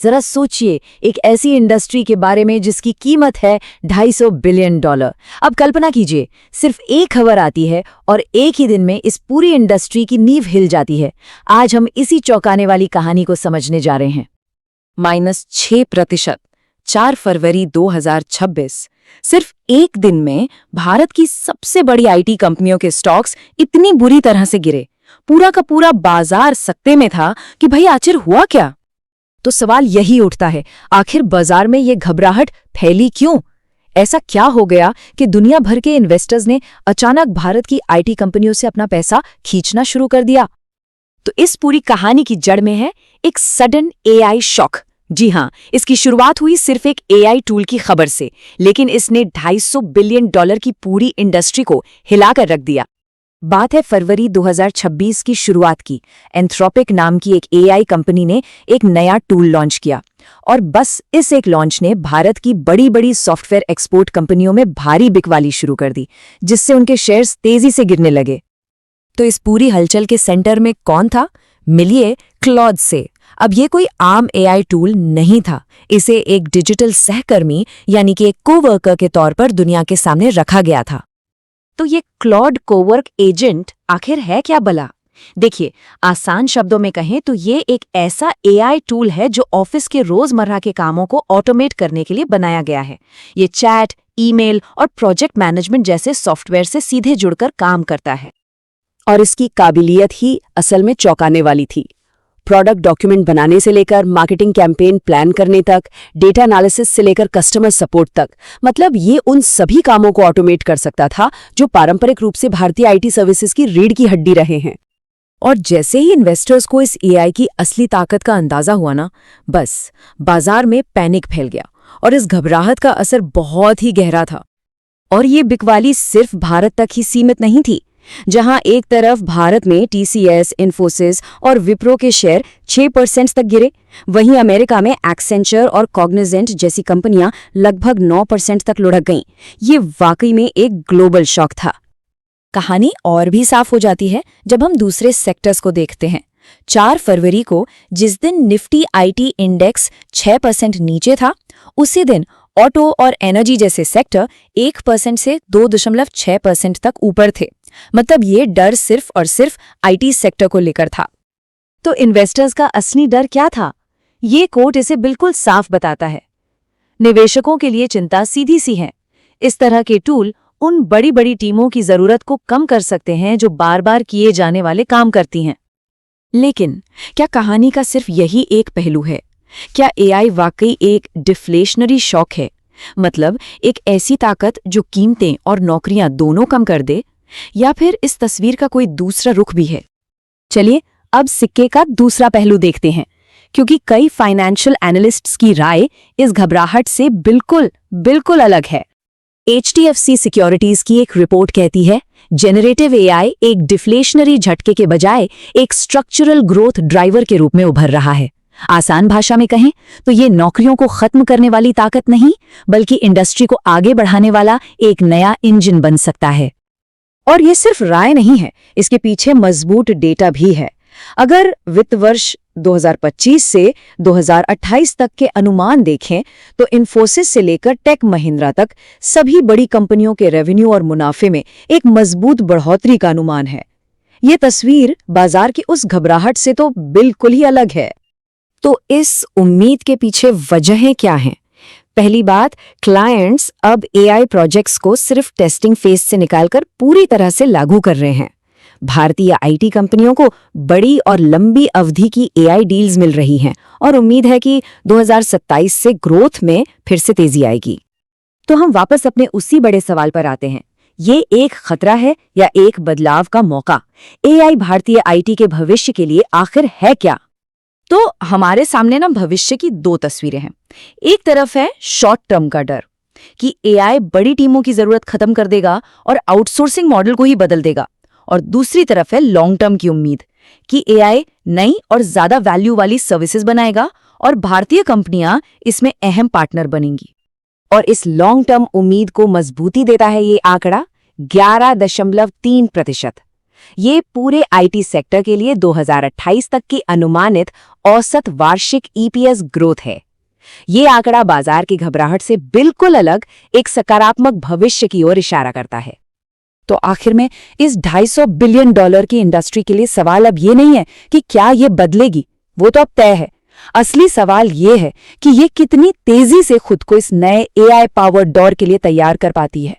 जरा सोचिए, एक ऐसी इंडस्ट्री के बारे में जिसकी कीमत है $250 बिलियन। अब कल्पना कीजिए, सिर्फ एक खबर आती है और एक ही दिन में इस पूरी इंडस्ट्री की नींव हिल जाती है। आज हम इसी चौंकाने वाली कहानी को समझने जा रहे हैं। -6%, 4 फरवरी 2026। सिर्फ एक दिन में भारत की सबसे बड़ी आईटी कंपनियों के स्टॉक्स इतनी बुरी तरह से गिरे। पूरा का पूरा बाजार सकते में था कि भाई आखिर हुआ क्या। तो सवाल यही उठता है, आखिर बाजार में ये घबराहट फैली क्यों? ऐसा क्या हो गया कि दुनिया भर के इन्वेस्टर्स ने अचानक भारत की आईटी कंपनियों से अपना पैसा खींचना शुरू कर दिया? तो इस पूरी कहानी की जड़ में है एक सडन एआई शॉक। जी हां, इसकी शुरुआत हुई सिर्फ एक एआई टूल की खबर से, लेकिन इसने $250 बिलियन की पूरी इंडस्ट्री को हिलाकर रख दिया। बात है फरवरी 2026 की शुरुआत की। एंथ्रोपिक नाम की एक एआई कंपनी ने एक नया टूल लॉन्च किया, और बस इस एक लॉन्च ने भारत की बड़ी बड़ी सॉफ्टवेयर एक्सपोर्ट कंपनियों में भारी बिकवाली शुरू कर दी, जिससे उनके शेयर्स तेजी से गिरने लगे। तो इस पूरी हलचल के सेंटर में कौन था? मिलिए क्लॉड से। अब ये कोई आम एआई टूल नहीं था, इसे एक डिजिटल सहकर्मी यानी कि एक कोवर्कर के तौर पर दुनिया के सामने रखा गया था। तो ये क्लॉड कोवर्क एजेंट आखिर है क्या भला? देखिए, आसान शब्दों में कहें तो ये एक ऐसा एआई टूल है जो ऑफिस के रोजमर्रा के कामों को ऑटोमेट करने के लिए बनाया गया है। ये चैट, ईमेल और प्रोजेक्ट मैनेजमेंट जैसे सॉफ्टवेयर से सीधे जुड़कर काम करता है। और इसकी काबिलियत ही असल में चौंकाने वाली थी। प्रोडक्ट डॉक्यूमेंट बनाने से लेकर मार्केटिंग कैंपेन प्लान करने तक, डेटा एनालिसिस से लेकर कस्टमर सपोर्ट तक, मतलब ये उन सभी कामों को ऑटोमेट कर सकता था जो पारंपरिक रूप से भारतीय आईटी सर्विसेज की रीढ़ की हड्डी रहे हैं। और जैसे ही इन्वेस्टर्स को इस एआई की असली ताकत का अंदाजा हुआ ना, बस बाजार में पैनिक फैल गया, और इस घबराहट का असर बहुत ही गहरा था। और ये बिकवाली सिर्फ भारत तक ही सीमित नहीं थी। जहां एक तरफ भारत में टीसीएस, इन्फोसिस और विप्रो के शेयर 6% तक गिरे, वहीं अमेरिका में एक्सेंचर और कॉग्निजेंट जैसी कंपनियां लगभग 9% तक लुढ़क गईं। ये वाकई में एक ग्लोबल शॉक था। कहानी और भी साफ हो जाती है जब हम दूसरे सेक्टर्स को देखते हैं। 4 फरवरी को जिस दिन निफ्टी आईटी इंडेक्स 6% नीचे था, उसी दिन ऑटो और एनर्जी जैसे सेक्टर 1% से 2.6% तक ऊपर थे। मतलब ये डर सिर्फ और सिर्फ आईटी सेक्टर को लेकर था। तो इन्वेस्टर्स का असली डर क्या था? ये कोट इसे बिल्कुल साफ बताता है। निवेशकों के लिए चिंता सीधी सी है। इस तरह के टूल उन बड़ी बड़ी टीमों की जरूरत को कम कर सकते हैं जो बार बार किए जाने वाले काम करती हैं। लेकिन क्या कहानी का सिर्फ यही एक पहलू है? क्या एआई वाकई एक डिफ्लेशनरी शॉक है? मतलब एक ऐसी ताकत जो कीमतें और नौकरियां दोनों कम कर दे? या फिर इस तस्वीर का कोई दूसरा रुख भी है? चलिए अब सिक्के का दूसरा पहलू देखते हैं, क्योंकि कई फाइनेंशियल एनालिस्ट्स की राय इस घबराहट से बिल्कुल अलग है। HDFC सिक्योरिटीज की एक रिपोर्ट कहती है, जेनरेटिव एआई एक डिफ्लेशनरी झटके के बजाय एक स्ट्रक्चरल ग्रोथ ड्राइवर के रूप में उभर रहा है। आसान भाषा में कहें तो ये नौकरियों को खत्म करने वाली ताकत नहीं, बल्कि इंडस्ट्री को आगे बढ़ाने वाला एक नया इंजन बन सकता है। और ये सिर्फ राय नहीं है, इसके पीछे मजबूत डेटा भी है। अगर वित्त वर्ष 2025 से 2028 तक के अनुमान देखें तो इन्फोसिस से लेकर टेक महिंद्रा तक सभी बड़ी कंपनियों के रेवेन्यू और मुनाफे में एक मजबूत बढ़ोतरी का अनुमान है। ये तस्वीर बाजार की उस घबराहट से तो बिल्कुल ही अलग है। तो इस उम्मीद के पीछे वजहें क्या हैं? पहली बात, क्लाइंट्स अब एआई प्रोजेक्ट्स को सिर्फ टेस्टिंग फेज से निकालकर पूरी तरह से लागू कर रहे हैं। भारतीय आईटी कंपनियों को बड़ी और लंबी अवधि की एआई डील्स मिल रही हैं, और उम्मीद है कि 2027 से ग्रोथ में फिर से तेजी आएगी। तो हम वापस अपने उसी बड़े सवाल पर आते हैं, ये एक खतरा है या एक बदलाव का मौका? एआई भारतीय आईटी के भविष्य के लिए आखिर है क्या? तो हमारे सामने ना भविष्य की 2 तस्वीरें हैं। एक तरफ है शॉर्ट टर्म का डर कि एआई बड़ी टीमों की जरूरत खत्म कर देगा और आउटसोर्सिंग मॉडल को ही बदल देगा, और दूसरी तरफ है लॉन्ग टर्म की उम्मीद कि एआई नई और ज्यादा वैल्यू वाली सर्विसेज बनाएगा और भारतीय कंपनियां इसमें अहम पार्टनर बनेंगी। और इस लॉन्ग टर्म उम्मीद को मजबूती देता है ये आंकड़ा 11.3%। ये पूरे आईटी सेक्टर के लिए 2028 तक की अनुमानित औसत वार्षिक ईपीएस ग्रोथ है। ये आंकड़ा बाजार की घबराहट से बिल्कुल अलग एक सकारात्मक भविष्य की ओर इशारा करता है। तो आखिर में इस $250 बिलियन की इंडस्ट्री के लिए सवाल अब ये नहीं है कि क्या ये बदलेगी, वो तो अब तय है। असली सवाल ये है कि ये कितनी तेजी से खुद को इस नए एआई पावर्ड दौर के लिए तैयार कर पाती है।